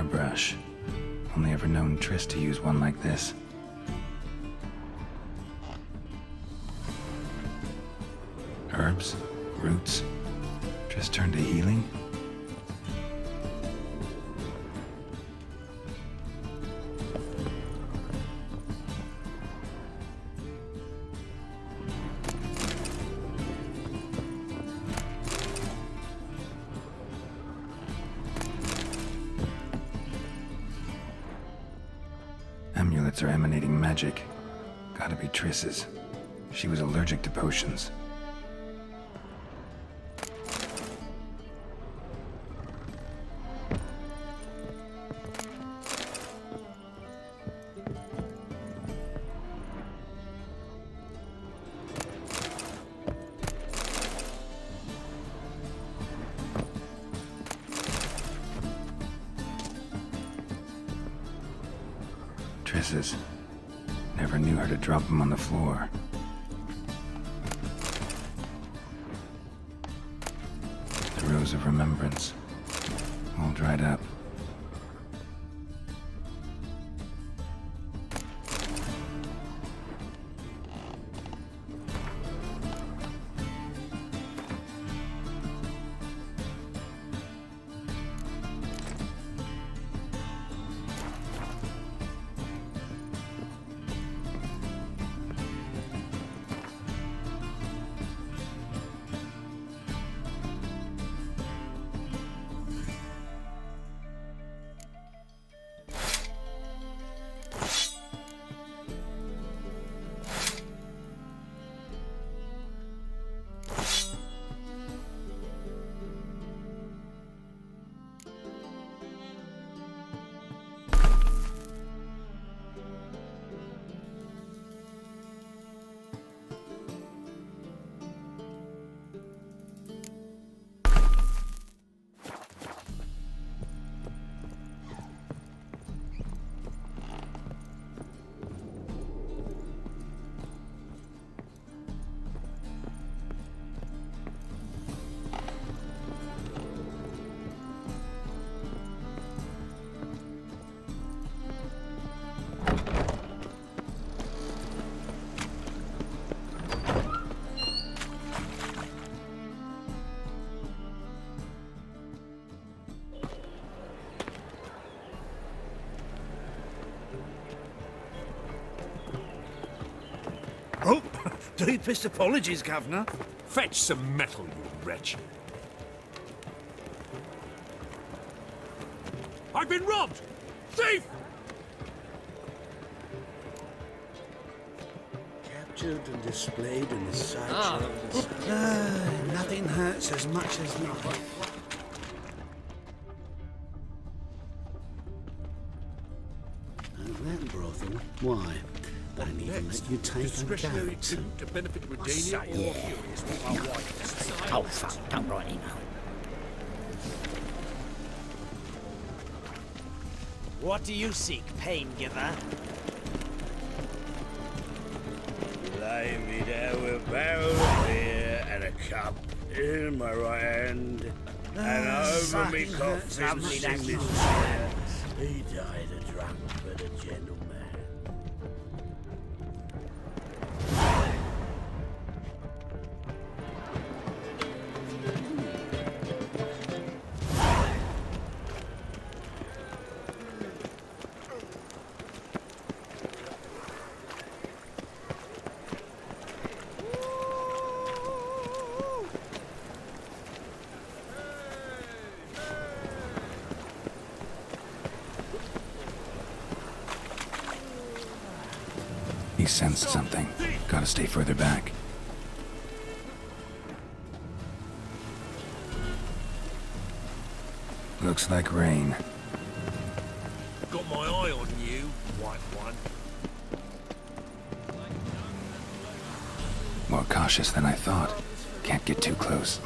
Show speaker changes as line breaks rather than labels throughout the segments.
brush. Only ever known Triss to use one like this. Herbs? Roots? Triss turned to healing? Amulets are emanating magic. Gotta be Triss's. She was allergic to potions. Triss's. Never knew her to drop them on the floor. The Rose of Remembrance. All dried up.
Oh, deepest apologies, Governor.
Fetch some metal, you wretch. I've been robbed! Thief!
Captured and displayed in the sideshow. Nothing hurts as much as nothing. That brothel? Why? Don't even let you take a
Discretionary
doubt.
coup to benefit Redania or Furious with my wife.
Oh, fuck, don't write email.
What do you seek, pain giver?
Lay me there with a barrel of beer and a cup in my right hand, and over me coffin
lovely,
sing
that
this prayer. He died a drunk but a gentleman.
He sensed something. Gotta stay further back. Looks like rain.
Got my eye on you, white one.
More cautious than I thought. Can't get too close.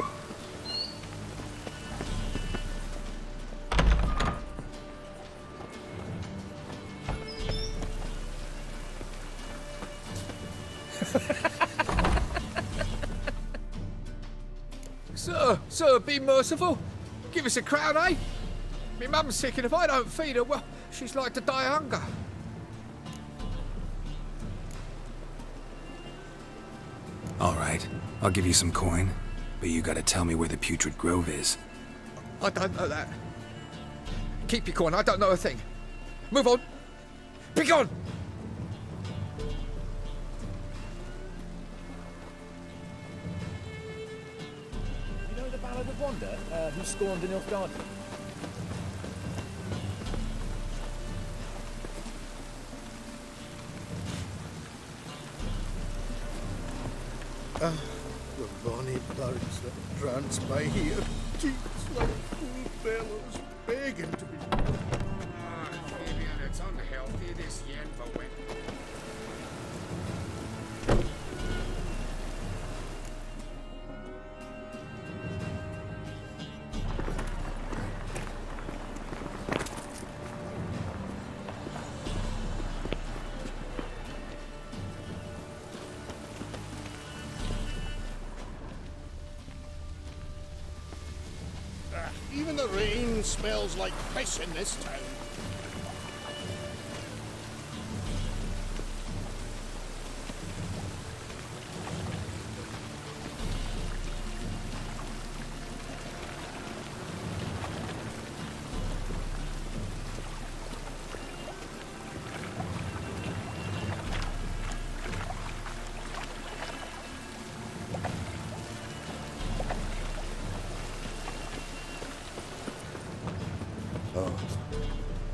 Sir, be merciful. Give us a crown, eh?
My mum's sick, and if I don't feed her, well, she's like to die of hunger.
All right, I'll give you some coin, but you gotta tell me where the Putrid Grove is.
I don't know that. Keep your coin, I don't know a thing. Move on. Be gone!
You know the Ballad of Wanda, who scorned the Nilfgaardian?
The bonny birds that prance by here, cheeks like full bellows, begging to be.
Ah, Fabian, it's unhealthy, this yen for win.
Even the rain smells like piss in this town.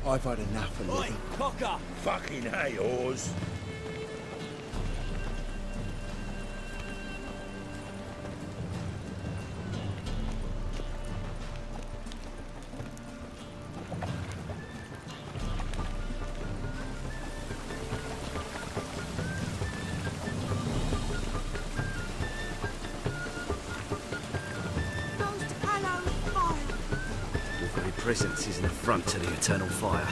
I've had enough of
Oi,
living.
Cocker!
Fucking hey, Oz.
Most hallowed fire.
Your very presence is an affront to the eternal fire.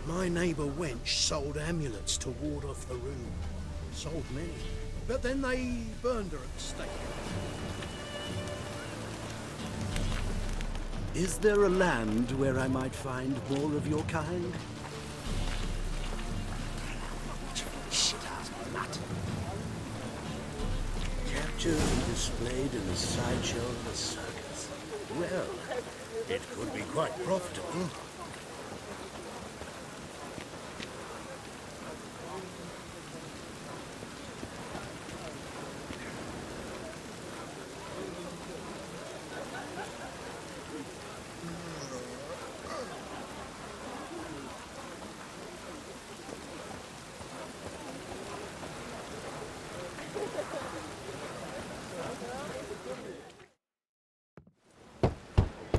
My neighbour Wench sold amulets to ward off the rune. Sold many. But then they burned her at the stake.
Is there a land where I might find more of your kind? Shit-house nut.
Captured and displayed in the sideshow of the circus. Well, it could be quite profitable.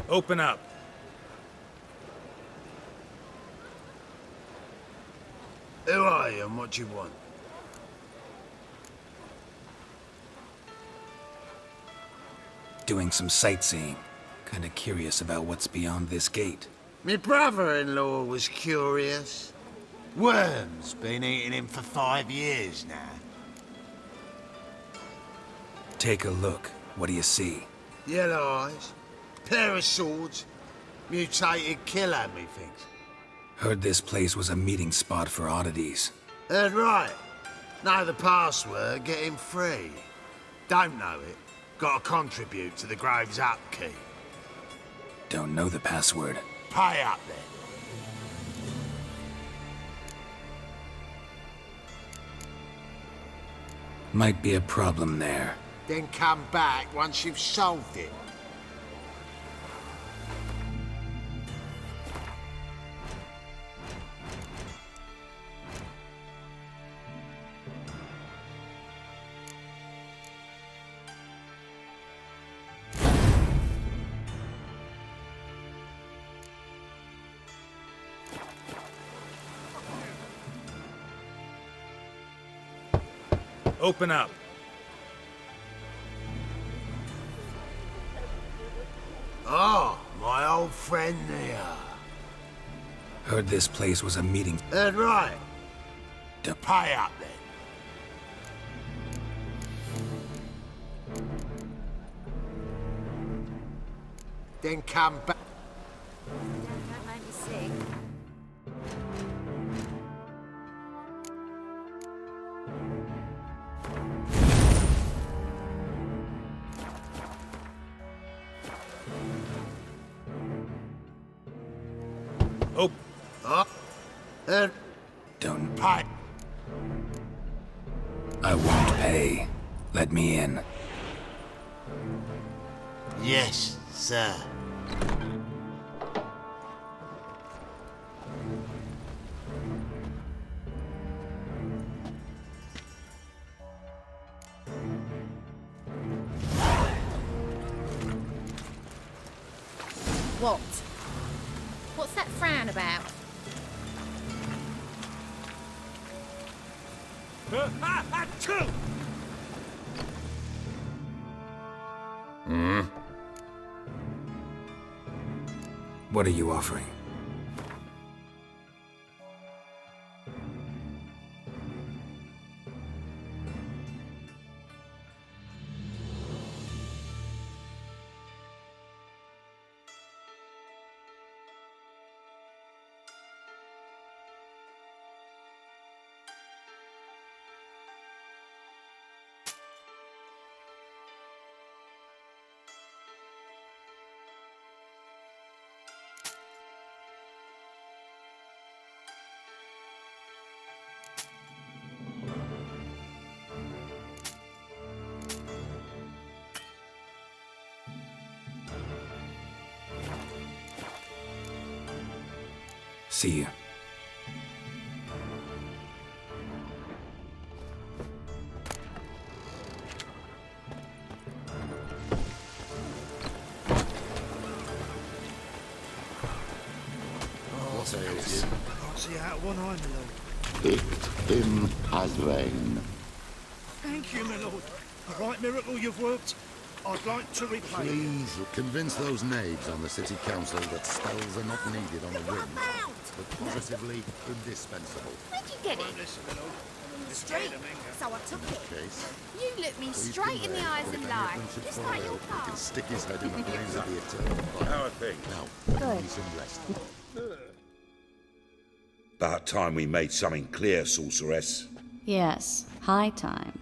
Open up.
Who are you and what do you want?
Doing some sightseeing. Kinda curious about what's beyond this gate.
My brother-in-law was curious. Worms been eating him for 5 years now.
Take a look. What do you see?
Yellow eyes, pair of swords, mutated killer, methinks.
Heard this place was a meeting spot for oddities.
Heard right. Know the password, get him free. Don't know it, gotta contribute to the Grove's upkeep.
Don't know the password.
Pay up then.
Might be a problem there.
Then come back once you've solved it.
Open up.
Oh, my old friend there.
Heard this place was a meeting.
Heard right.
Don't-
Pay up then. Then come back.
Don't make me sick.
Oh,
Heard
Don't.
pay.
I won't pay. Let me in.
Yes, sir.
What? What's that frown about?
What are you offering? See you.
What ails you?
Can't see out one eye, my lord.
Picked him as rain.
Thank you, my lord. A right miracle you've worked. I'd like to repay you.
Please convince those knaves on the city council that spells are not needed on a whim, but positively indispensable.
Where'd you get it?
Listen, my lord.
On the street. So I took it.
Case,
You looked me
please
straight in the
convey
eyes
that
and
if
lied.
anyone should
Just
fall
like your
ill, he can
past.
stick his head in the flames of the eternal fire.
How are things?
Now,
Good.
give me some rest.
About time we made something clear, sorceress.
Yes, high time.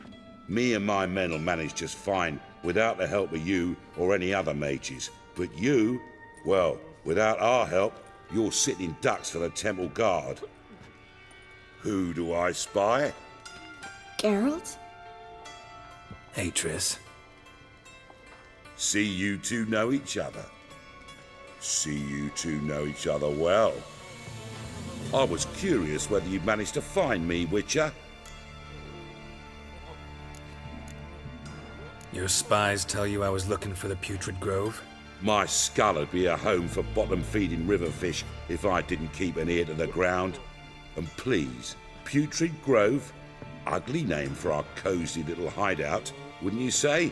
Me and my men will manage just fine without the help of you or any other mages. But you, well, without our help, you're sitting ducks for the temple guard. Who do I spy?
Geralt?
Hey, Triss.
See you two know each other. See you two know each other well. I was curious whether you'd managed to find me, Witcher.
Your spies tell you I was looking for the Putrid Grove?
My skull would be a home for bottom-feeding river fish if I didn't keep an ear to the ground. And please, Putrid Grove? Ugly name for our cosy little hideout, wouldn't you say?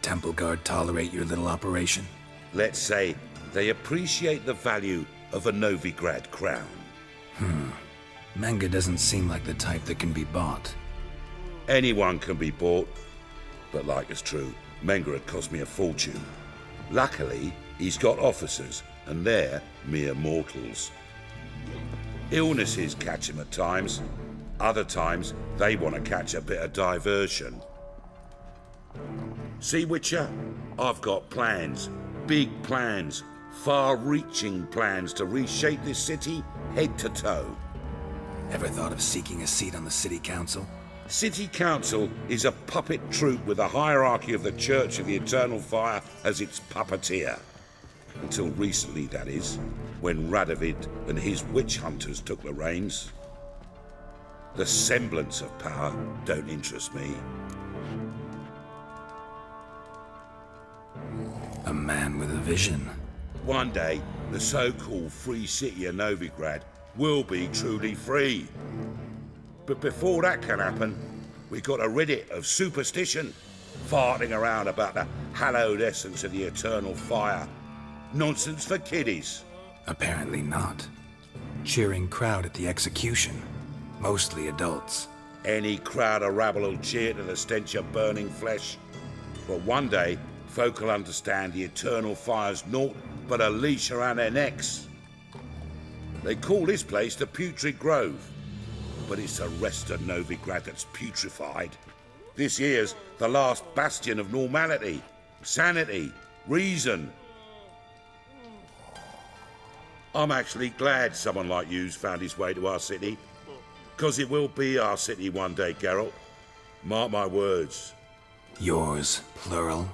Temple Guard tolerate your little operation?
Let's say they appreciate the value of a Novigrad crown.
Manga doesn't seem like the type that can be bought.
Anyone can be bought, but like it's true, Menga had cost me a fortune. Luckily, he's got officers, and they're mere mortals. Illnesses catch him at times. Other times, they want to catch a bit of diversion. See, Witcher? I've got plans. Big plans. Far-reaching plans to reshape this city head to toe.
Ever thought of seeking a seat on the city council?
City Council is a puppet troupe with the hierarchy of the Church of the Eternal Fire as its puppeteer. Until recently, that is, when Radovid and his witch hunters took the reins. The semblance of power don't interest me.
A man with a vision.
One day, the so-called free city of Novigrad will be truly free. But before that can happen, We got to rid it of superstition, farting around about the hallowed essence of the eternal fire. Nonsense for kiddies.
Apparently not. Cheering crowd at the execution. Mostly adults.
Any crowd of rabble will cheer to the stench of burning flesh. But one day, folk will understand the eternal fire's naught but a leash around their necks. They call this place the Putrid Grove, but it's the rest of Novigrad that's putrefied. This here's the last bastion of normality, sanity, reason. I'm actually glad someone like you's found his way to our city, 'cause it will be our city one day, Geralt. Mark my words.
Yours, plural?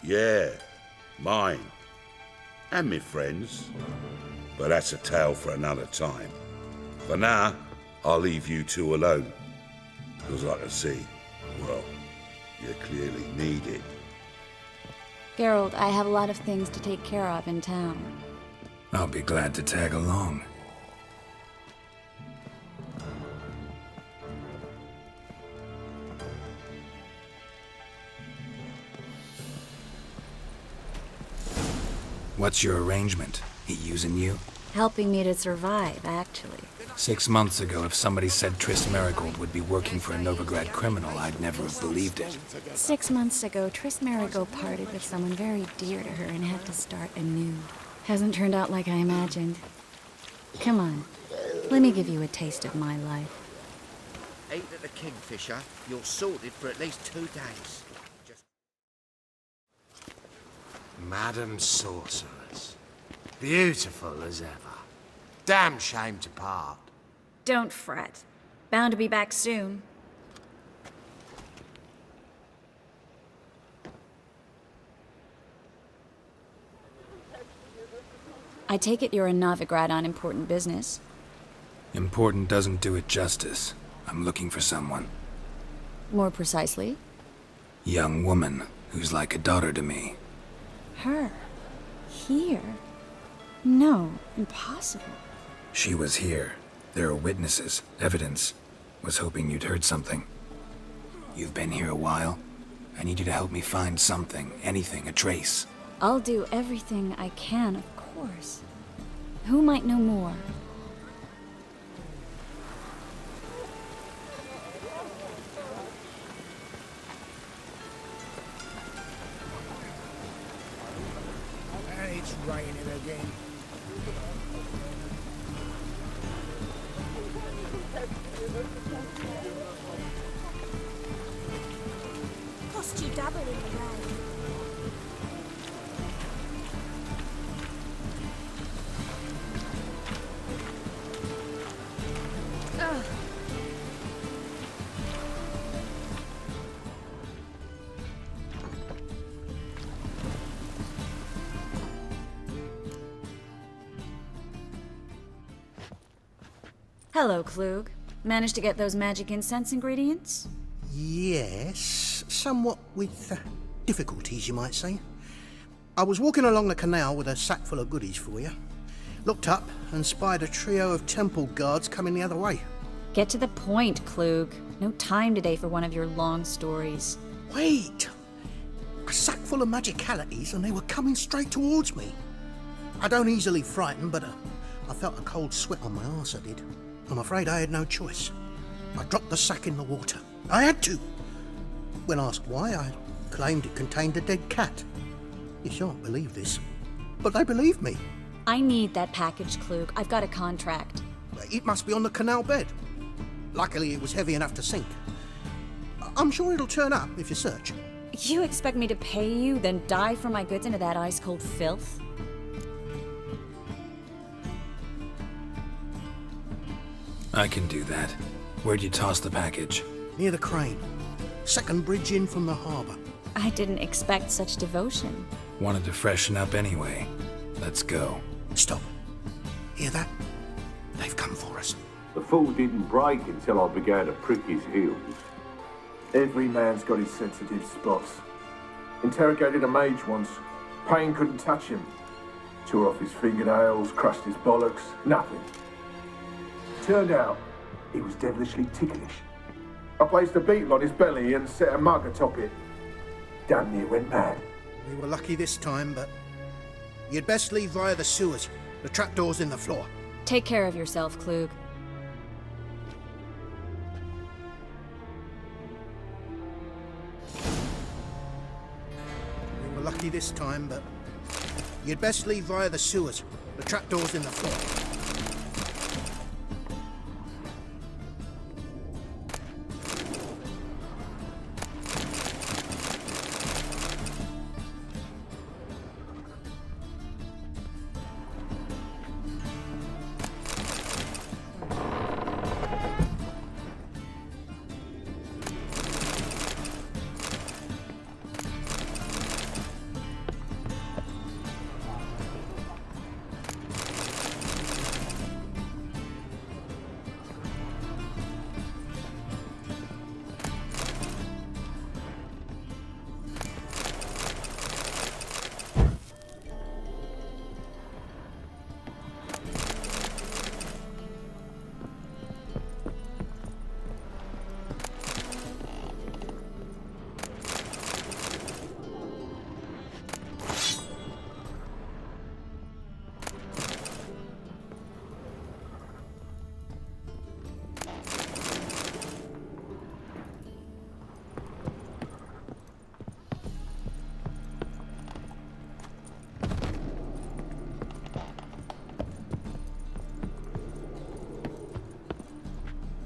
Yeah, mine. And me friends. But that's a tale for another time. For now, I'll leave you two alone. 'Cause I can see, well, you clearly need it.
Geralt, I have a lot of things to take care of in town.
I'll be glad to tag along. What's your arrangement? He using you?
Helping me to survive, actually.
6 months ago, if somebody said Triss Merigold would be working for a Novigrad criminal, I'd never have believed it.
6 months ago, Triss Merigold parted with someone very dear to her and had to start anew. Hasn't turned out like I imagined. Come on, let me give you a taste of my life.
Eat at the Kingfisher. You're sorted for at least 2 days. Madam Sorceress. Beautiful as ever. Damn shame to part.
Don't fret. Bound to be back soon. I take it you're in Novigrad on important business.
Important doesn't do it justice. I'm looking for someone.
More precisely?
Young woman who's like a daughter to me.
Her? Here? No, impossible.
She was here. There are witnesses, evidence. Was hoping you'd heard something. You've been here a while. I need you to help me find something, anything, a trace.
I'll do everything I can, of course. Who might know more?
And it's raining again.
Cost you double in the rain. Ugh.
Hello, Klug. Managed to get those magic incense ingredients?
Yes, somewhat with difficulties, you might say. I was walking along the canal with a sack full of goodies for you. Looked up and spied a trio of temple guards coming the other way.
Get to the point, Klug. No time today for one of your long stories.
Wait! A sack full of magicalities and they were coming straight towards me. I don't easily frighten, but I felt a cold sweat on my arse, I did. I'm afraid I had no choice. I dropped the sack in the water. I had to. When asked why, I claimed it contained a dead cat. You shan't believe this, but they believed me.
I need that package, Klug. I've got a contract.
It must be on the canal bed. Luckily, it was heavy enough to sink. I'm sure it'll turn up if you search.
You expect me to pay you, then dive for my goods into that ice-cold filth?
I can do that. Where'd you toss the package?
Near the crane. Second bridge in from the harbour.
I didn't expect such devotion.
Wanted to freshen up anyway. Let's go.
Stop. Hear that? They've come for us.
The fool didn't break until I began to prick his heels. Every man's got his sensitive spots. Interrogated a mage once. Pain couldn't touch him. Tore off his fingernails, crushed his bollocks, nothing. Turned out, he was devilishly ticklish. I placed a beetle on his belly and set a mug atop it. Damn near went mad.
We were lucky this time, but you'd best leave via the sewers. The trapdoor's in the floor.
Take care of yourself, Klug.
We were lucky this time, but you'd best leave via the sewers. The trapdoor's in the floor.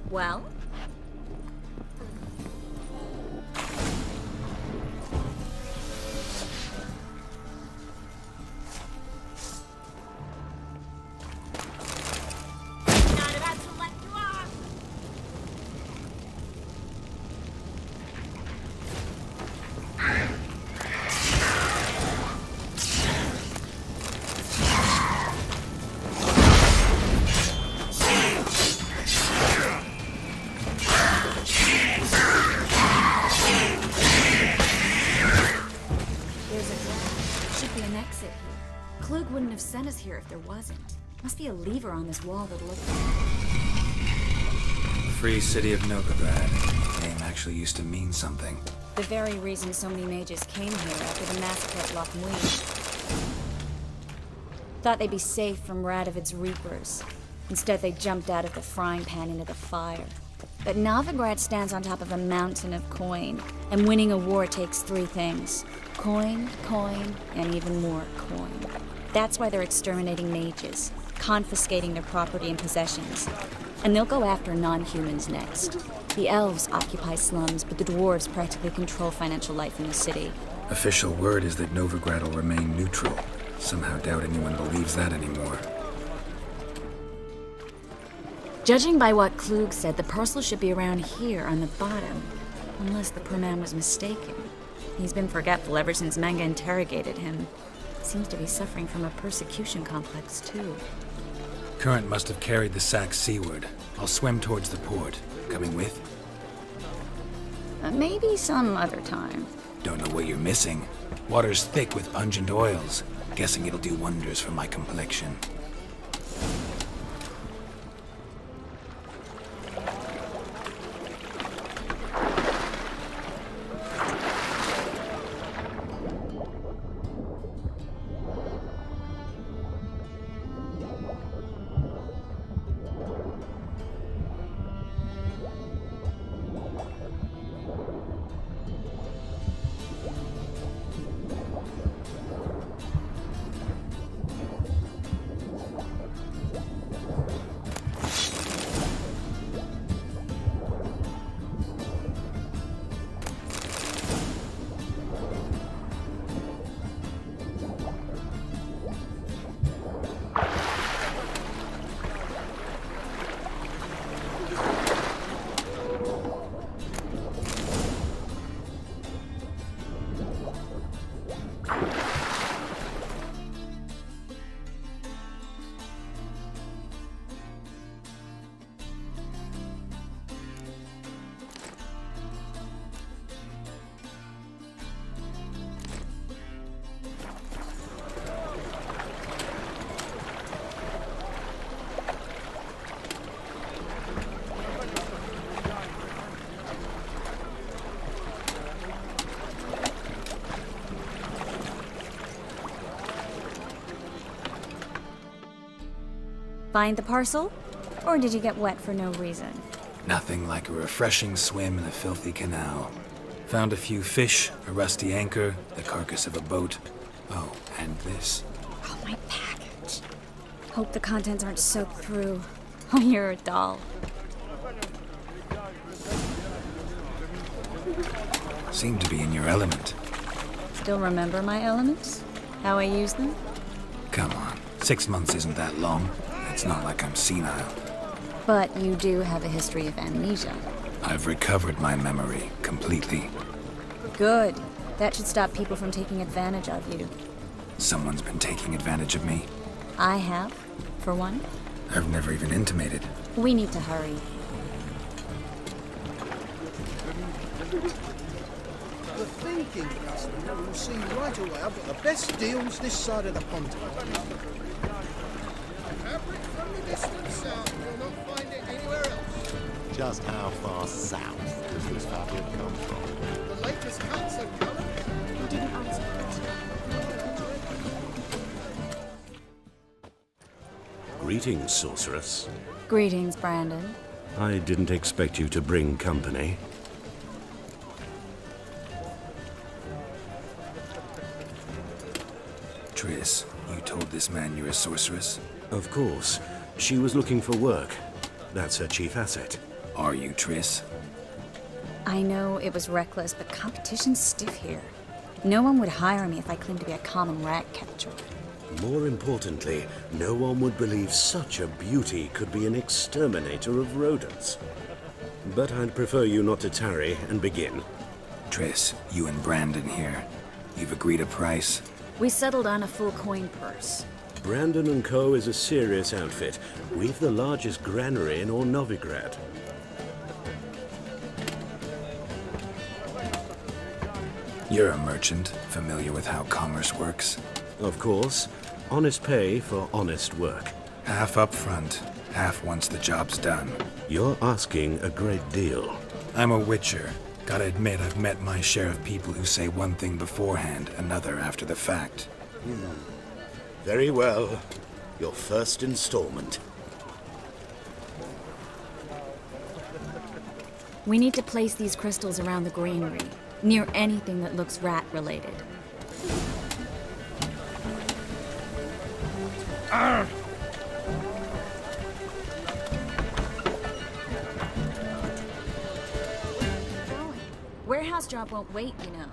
Well?
Not about to let you off.
Klug wouldn't have sent us here if there wasn't. Must be a lever on this wall that'll open.
Free City of Novigrad. Name actually used to mean something.
The very reason so many mages came here after the massacre at Loch Muir. Thought they'd be safe from Radovid's reapers. Instead, they jumped out of the frying pan into the fire. But Novigrad stands on top of a mountain of coin, and winning a war takes three things. Coin, coin, and even more coin. That's why they're exterminating mages, confiscating their property and possessions. And they'll go after non-humans next. The elves occupy slums, but the dwarves practically control financial life in the city.
Official word is that Novigrad will remain neutral. Somehow doubt anyone believes that anymore.
Judging by what Klug said, the parcel should be around here on the bottom. Unless the poor man was mistaken. He's been forgetful ever since Manga interrogated him. Seems to be suffering from a persecution complex, too.
Current must have carried the sack seaward. I'll swim towards the port. Coming with?
Maybe some other time.
Don't know what you're missing. Water's thick with pungent oils. Guessing it'll do wonders for my complexion.
Find the parcel? Or did you get wet for no reason?
Nothing like a refreshing swim in a filthy canal. Found a few fish, a rusty anchor, the carcass of a boat. Oh, and this.
Oh, my package. Hope the contents aren't soaked through. Oh, you're a doll.
Seem to be in your element.
Still remember my elements? How I use them?
Come on, 6 months isn't that long. It's not like I'm senile.
But you do have a history of amnesia.
I've recovered my memory completely.
Good. That should stop people from taking advantage of you.
Someone's been taking advantage of me.
I have, for one.
I've never even intimated.
We need to hurry.
The thinking customer will see right away I've got the best deals this side of the pond. Fabric from the distant south, you'll not find it anywhere else.
Just how far south does this fabric come from?
The latest cuts of colour.
You didn't answer the question.
Greetings, sorceress.
Greetings, Brandon.
I didn't expect you to bring company.
Triss, you told this man you're a sorceress?
Of course. She was looking for work. That's her chief asset.
Are you, Triss?
I know it was reckless, but competition's stiff here. No one would hire me if I claimed to be a common rat catcher.
More importantly, no one would believe such a beauty could be an exterminator of rodents. But I'd prefer you not to tarry and begin.
Triss, you and Brandon here. You've agreed a price?
We settled on a full coin purse.
Brandon & Co. is a serious outfit. We've the largest granary in all Novigrad.
You're a merchant, familiar with how commerce works?
Of course. Honest pay for honest work.
Half up front, half once the job's done.
You're asking a great deal.
I'm a witcher. Gotta admit, I've met my share of people who say one thing beforehand, another after the fact.
Very well. Your first installment.
We need to place these crystals around the granary, near anything that looks rat-related. Warehouse job won't wait, you know.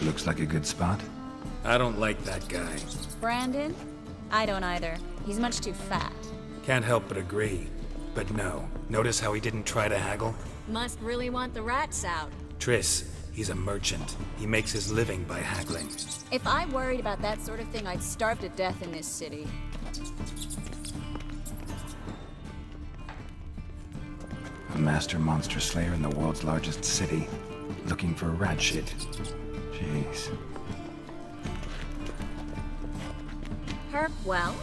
Looks like a good spot. I don't like that guy.
Brandon? I don't either. He's much too fat.
Can't help but agree. But no, notice how he didn't try to haggle?
Must really want the rats out.
Triss, he's a merchant. He makes his living by haggling.
If I worried about that sort of thing, I'd starve to death in this city.
A master monster slayer in the world's largest city. Looking for rat shit. Jeez.
Herb, well.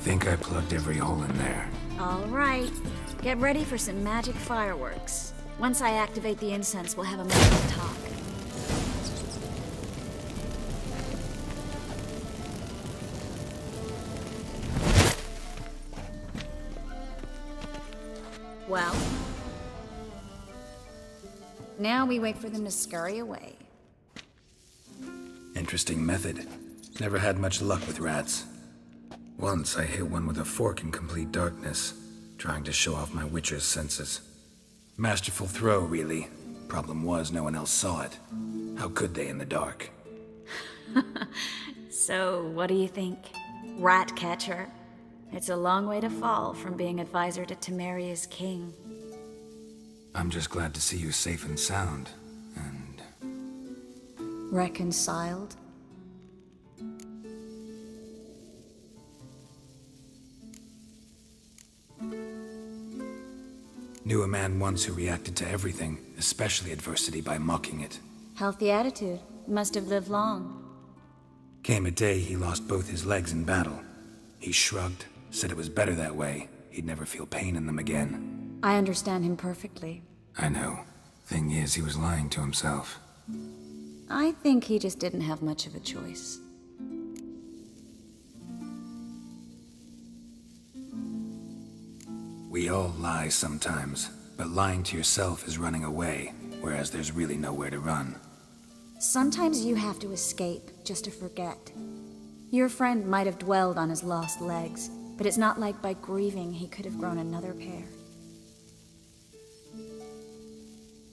Think I plugged every hole in there.
All right. Get ready for some magic fireworks. Once I activate the incense, we'll have a moment to talk. Well? Now we wait for them to scurry away.
Interesting method. Never had much luck with rats. Once I hit one with a fork in complete darkness, trying to show off my witcher's senses. Masterful throw, really. Problem was, no one else saw it. How could they in the dark?
So, what do you think? Rat catcher? It's a long way to fall from being advisor to Temeria's king.
I'm just glad to see you safe and sound, and...
Reconciled?
Knew a man once who reacted to everything, especially adversity, by mocking it.
Healthy attitude. Must have lived long.
Came a day he lost both his legs in battle. He shrugged, said it was better that way. He'd never feel pain in them again.
I understand him perfectly.
I know. Thing is, he was lying to himself.
I think he just didn't have much of a choice.
We all lie sometimes, but lying to yourself is running away, whereas there's really nowhere to run.
Sometimes you have to escape just to forget. Your friend might have dwelled on his lost legs, but it's not like by grieving he could have grown another pair.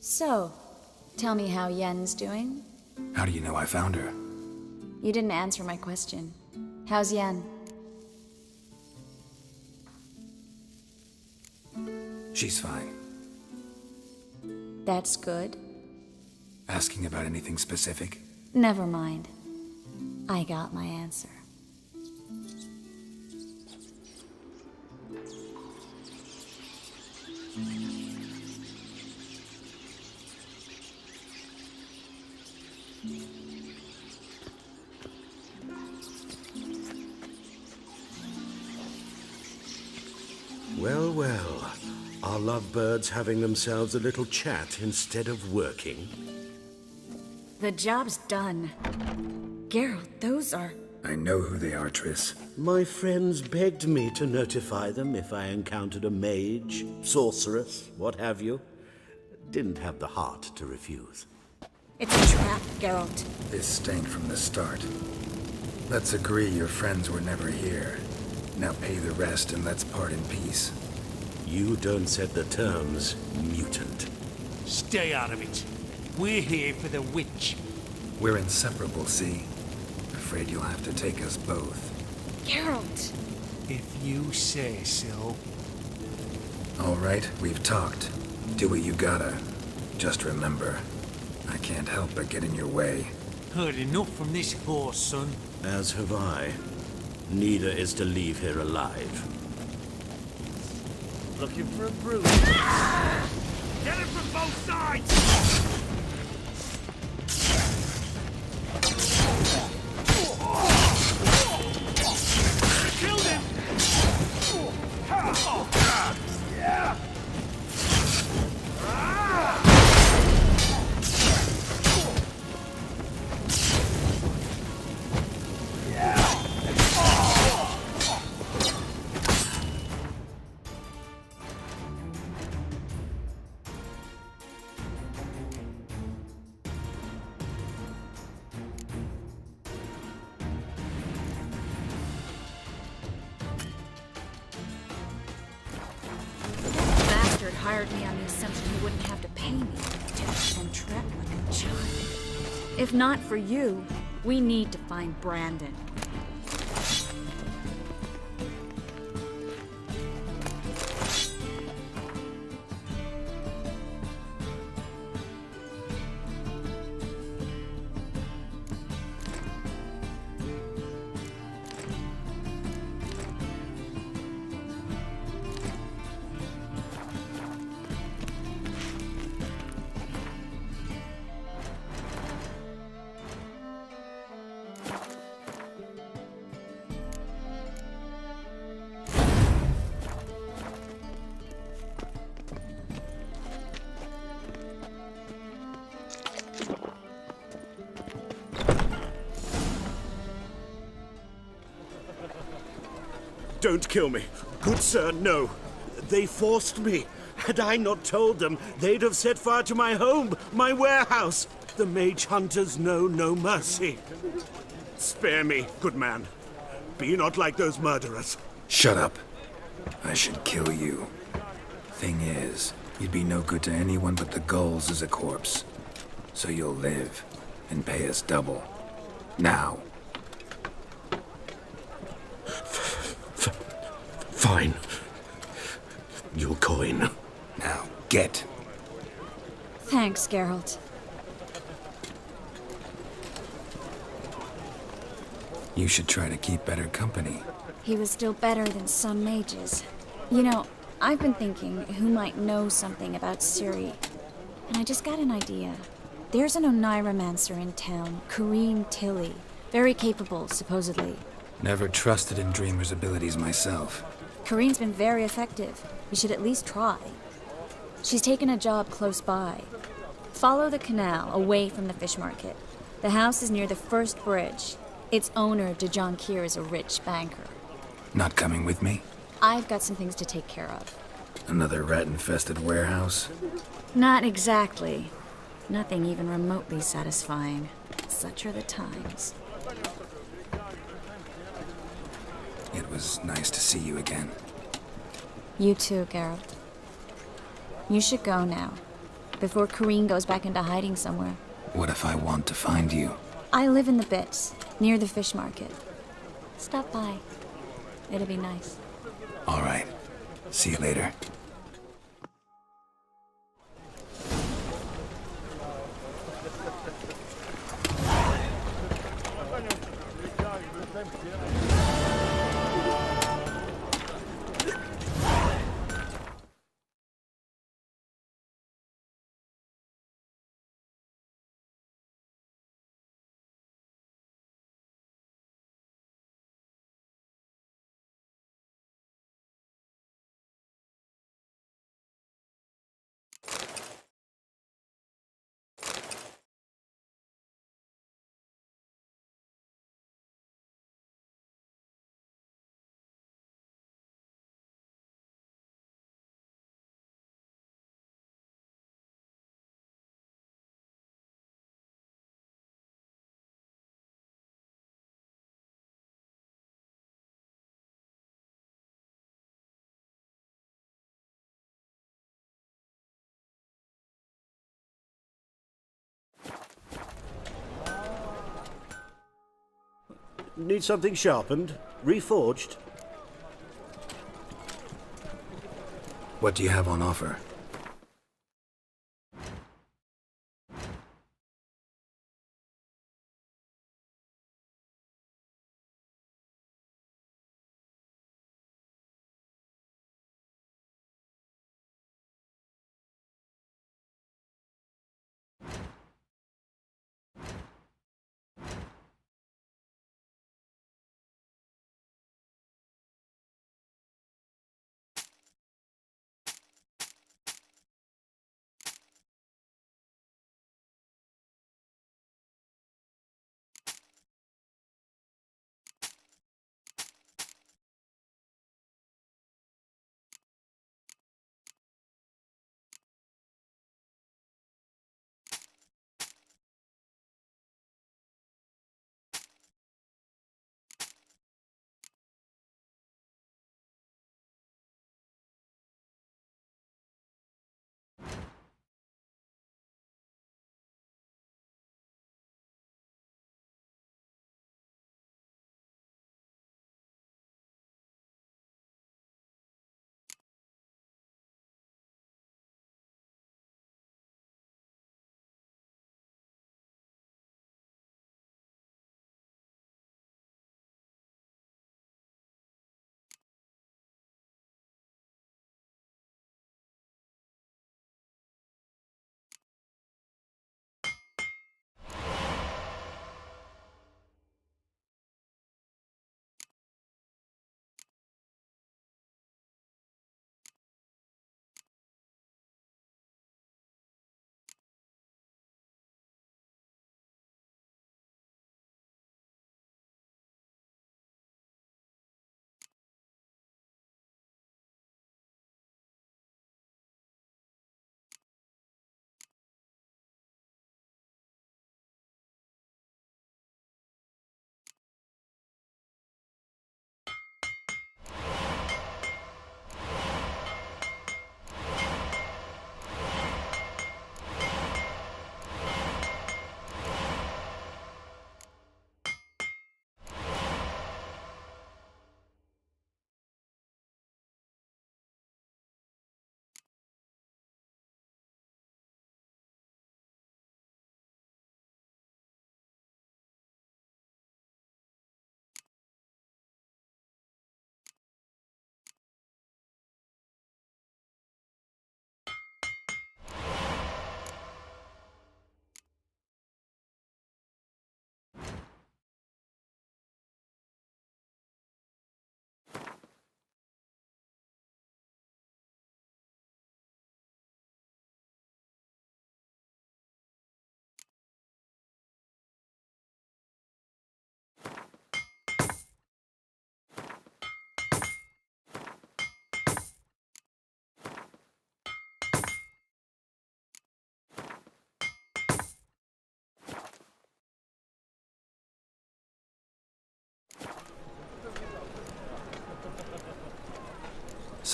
So, tell me how Yen's doing?
How do you know I found her?
You didn't answer my question. How's Yen?
She's fine.
That's good.
Asking about anything specific?
Never mind. I got my answer.
Well, well. Are lovebirds having themselves a little chat instead of working?
The job's done. Geralt, those are...
I know who they are, Triss.
My friends begged me to notify them if I encountered a mage, sorceress, what have you. Didn't have the heart to refuse.
It's a trap, Geralt.
This stank from the start. Let's agree your friends were never here. Now pay the rest and let's part in peace.
You don't set the terms, mutant.
Stay out of it. We're here for the witch.
We're inseparable, see? Afraid you'll have to take us both.
Geralt!
If you say so.
All right, we've talked. Do what you gotta. Just remember, I can't help but get in your way.
Heard enough from this horse, son.
As have I. Neither is to leave here alive.
Looking for a bruise? Get it from both sides! Killed him! Yeah!
Hired me on the assumption he wouldn't have to pay me, and trapped like a child. If not for you, we need to find Brandon.
Don't kill me. Good sir, no. They forced me. Had I not told them, they'd have set fire to my home, my warehouse. The mage hunters know no mercy. Spare me, good man. Be not like those murderers.
Shut up. I should kill you. Thing is, you'd be no good to anyone but the gulls as a corpse. So you'll live, and pay us double. Now.
Fine. Your coin.
Now, get.
Thanks, Geralt.
You should try to keep better company.
He was still better than some mages. You know, I've been thinking who might know something about Ciri. And I just got an idea. There's an Oneiromancer in town, Kareem Tilly. Very capable, supposedly.
Never trusted in Dreamer's abilities myself.
Kareem's been very effective. You should at least try. She's taken a job close by. Follow the canal away from the fish market. The house is near the first bridge. Its owner, DeJohn Kier, is a rich banker.
Not coming with me?
I've got some things to take care of.
Another rat-infested warehouse?
Not exactly. Nothing even remotely satisfying. Such are the times.
It was nice to see you again.
You too, Geralt. You should go now, before Kareem goes back into hiding somewhere.
What if I want to find you?
I live in the Bits, near the fish market. Stop by. It'll be nice.
All right. See you later.
Need something sharpened? Reforged?
What do you have on offer?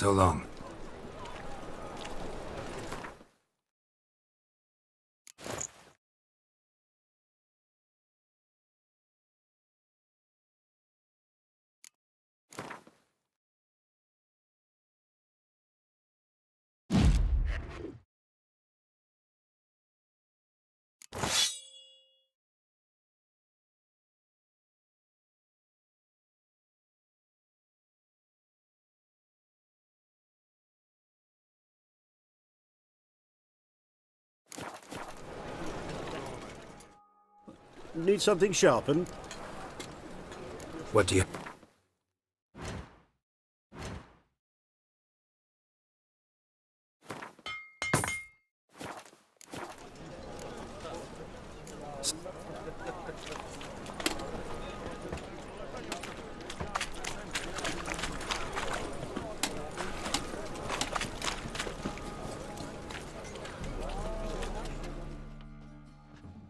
So long.
Need something sharpened?
What do you...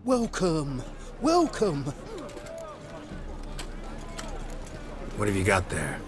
Welcome. Welcome.
What have you got there?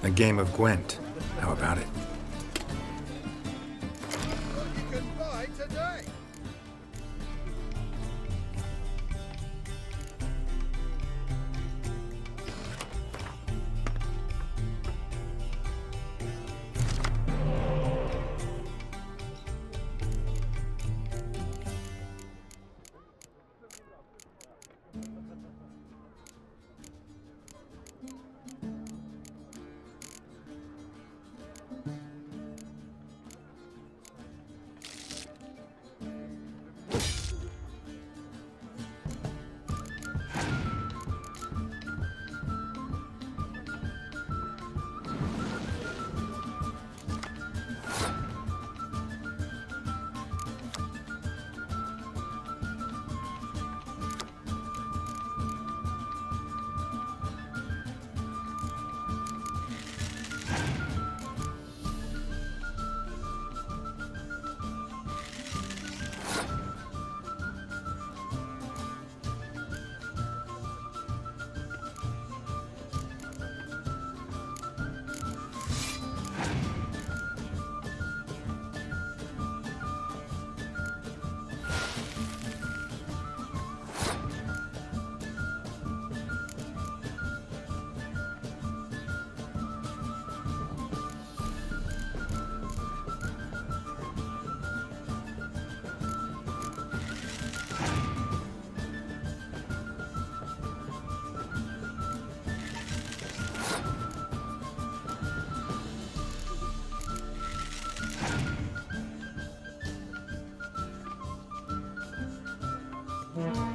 A game of Gwent. How about it?
You can buy today.
Bye.